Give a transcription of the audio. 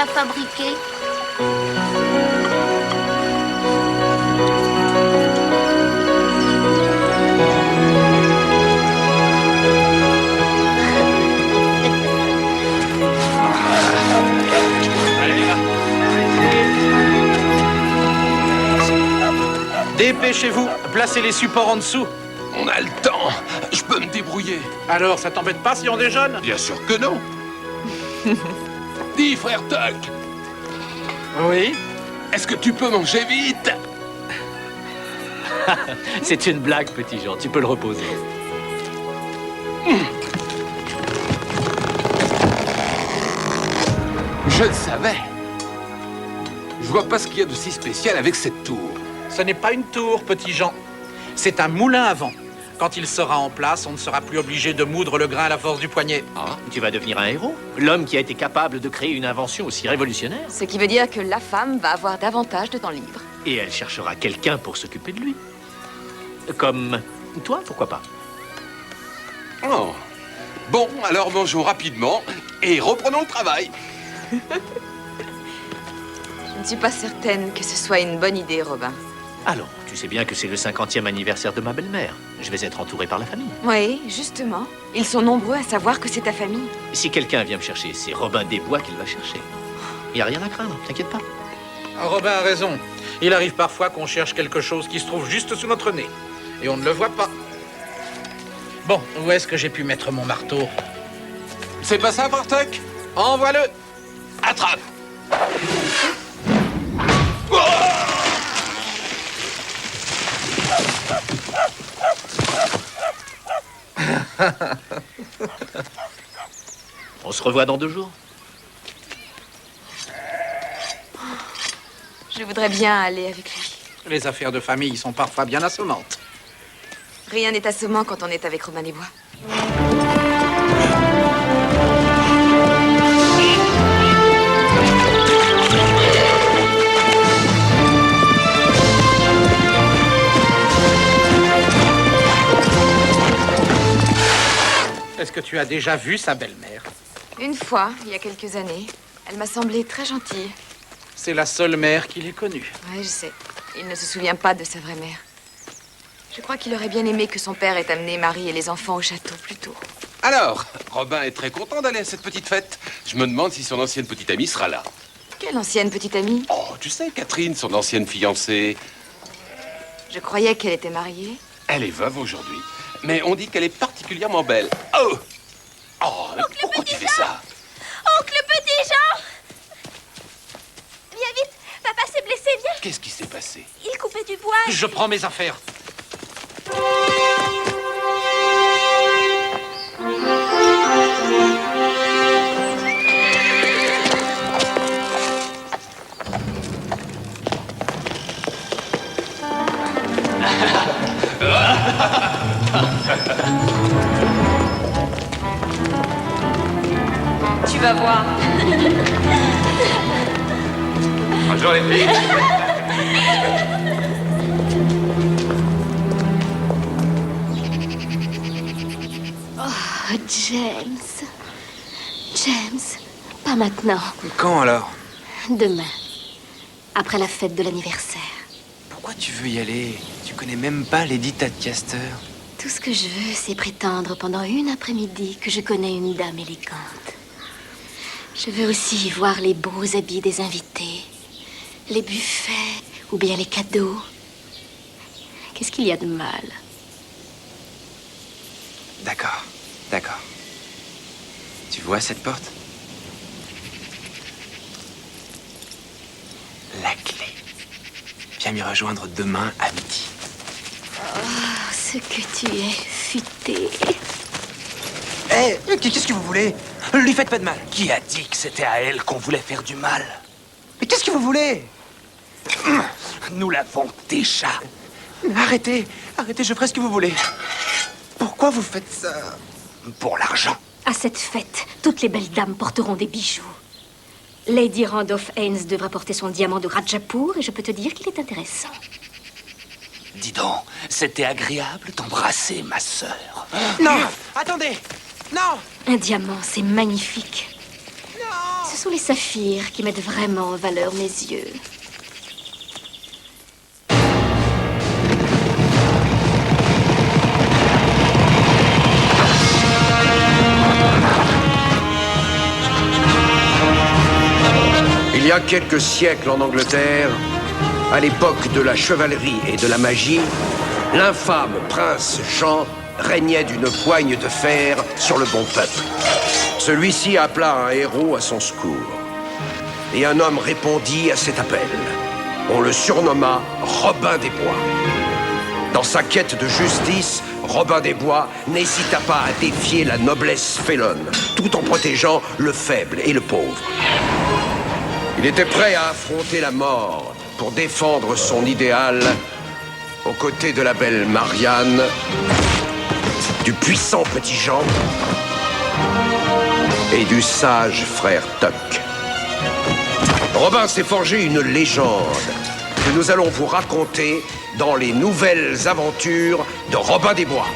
l'a fabriqué? Dépêchez-vous, placez les supports en dessous. On a le temps. Je peux me débrouiller. Alors, ça t'embête pas si on déjeune? Bien sûr que non. Dis, frère Tuck, Oui? est-ce que tu peux manger vite? C'est une blague, petit Jean. Tu peux le reposer. Je le savais. Je vois pas ce qu'il y a de si spécial avec cette tour. Ce n'est pas une tour, petit Jean. C'est un moulin à vent. Quand il sera en place, on ne sera plus obligé de moudre le grain à la force du poignet. Ah, tu vas devenir un héros. L'homme qui a été capable de créer une invention aussi révolutionnaire. Ce qui veut dire que la femme va avoir davantage de temps libre. Et elle cherchera quelqu'un pour s'occuper de lui. Comme toi, pourquoi pas? Oh. Bon, alors mangeons rapidement et reprenons le travail. Je ne suis pas certaine que ce soit une bonne idée, Robin. Allons, tu sais bien que c'est le 50e anniversaire de ma belle-mère. Je vais être entouré par la famille. Oui, justement. Ils sont nombreux à savoir que c'est ta famille. Si quelqu'un vient me chercher, c'est Robin des Bois qu'il va chercher. Il n'y a rien à craindre, t'inquiète pas. Robin a raison. Il arrive parfois qu'on cherche quelque chose qui se trouve juste sous notre nez. Et on ne le voit pas. Bon, où est-ce que j'ai pu mettre mon marteau? C'est pas ça, frère Tuck? Envoie-le! Attrape! On se revoit dans 2 jours. Je voudrais bien aller avec lui. Les affaires de famille sont parfois bien assommantes. Rien n'est assommant quand on est avec Robin des Bois. Est-ce que tu as déjà vu sa belle-mère? Une fois, il y a quelques années, elle m'a semblé très gentille. C'est la seule mère qu'il ait connue. Oui, je sais. Il ne se souvient pas de sa vraie mère. Je crois qu'il aurait bien aimé que son père ait amené Marie et les enfants au château plus tôt. Alors, Robin est très content d'aller à cette petite fête. Je me demande si son ancienne petite amie sera là. Quelle ancienne petite amie? Oh, tu sais, Catherine, son ancienne fiancée. Je croyais qu'elle était mariée. Elle est veuve aujourd'hui. Mais on dit qu'elle est particulièrement belle. Oh! Oh, mais pourquoi tu fais ça? Oncle Petit Jean! Viens vite, papa s'est blessé, viens. Qu'est-ce qui s'est passé? Il coupait du bois. Je prends mes affaires. Tu vas voir. Bonjour les filles. Oh, James. James, pas maintenant. Quand alors? Demain. Après la fête de l'anniversaire. Pourquoi tu veux y aller? Tu connais même pas Lady Tadcaster. Tout ce que je veux, c'est prétendre pendant une après-midi que je connais une dame élégante. Je veux aussi voir les beaux habits des invités, les buffets ou bien les cadeaux. Qu'est-ce qu'il y a de mal? D'accord, d'accord. Tu vois cette porte? La clé. Viens m'y rejoindre demain à midi. Oh, ce que tu es futé. Hé, qu'est-ce que vous voulez? Lui faites pas de mal. Qui a dit que c'était à elle qu'on voulait faire du mal? Mais qu'est-ce que vous voulez? Nous l'avons déjà. Arrêtez, arrêtez, je ferai ce que vous voulez. Pourquoi vous faites ça? Pour l'argent. À cette fête, toutes les belles dames porteront des bijoux. Lady Randolph Haynes devra porter son diamant de Rajapur et je peux te dire qu'il est intéressant. Dis donc, c'était agréable d'embrasser ma sœur. Non, attendez. Non. Un diamant, c'est magnifique. Non. Ce sont les saphirs qui mettent vraiment en valeur mes yeux. Il y a quelques siècles en Angleterre, à l'époque de la chevalerie et de la magie, l'infâme prince Jean régnait d'une poigne de fer sur le bon peuple. Celui-ci appela un héros à son secours. Et un homme répondit à cet appel. On le surnomma Robin des Bois. Dans sa quête de justice, Robin des Bois n'hésita pas à défier la noblesse félonne, tout en protégeant le faible et le pauvre. Il était prêt à affronter la mort pour défendre son idéal aux côtés de la belle Marianne, du puissant petit Jean et du sage frère Tuck. Robin s'est forgé une légende que nous allons vous raconter dans les nouvelles aventures de Robin des Bois.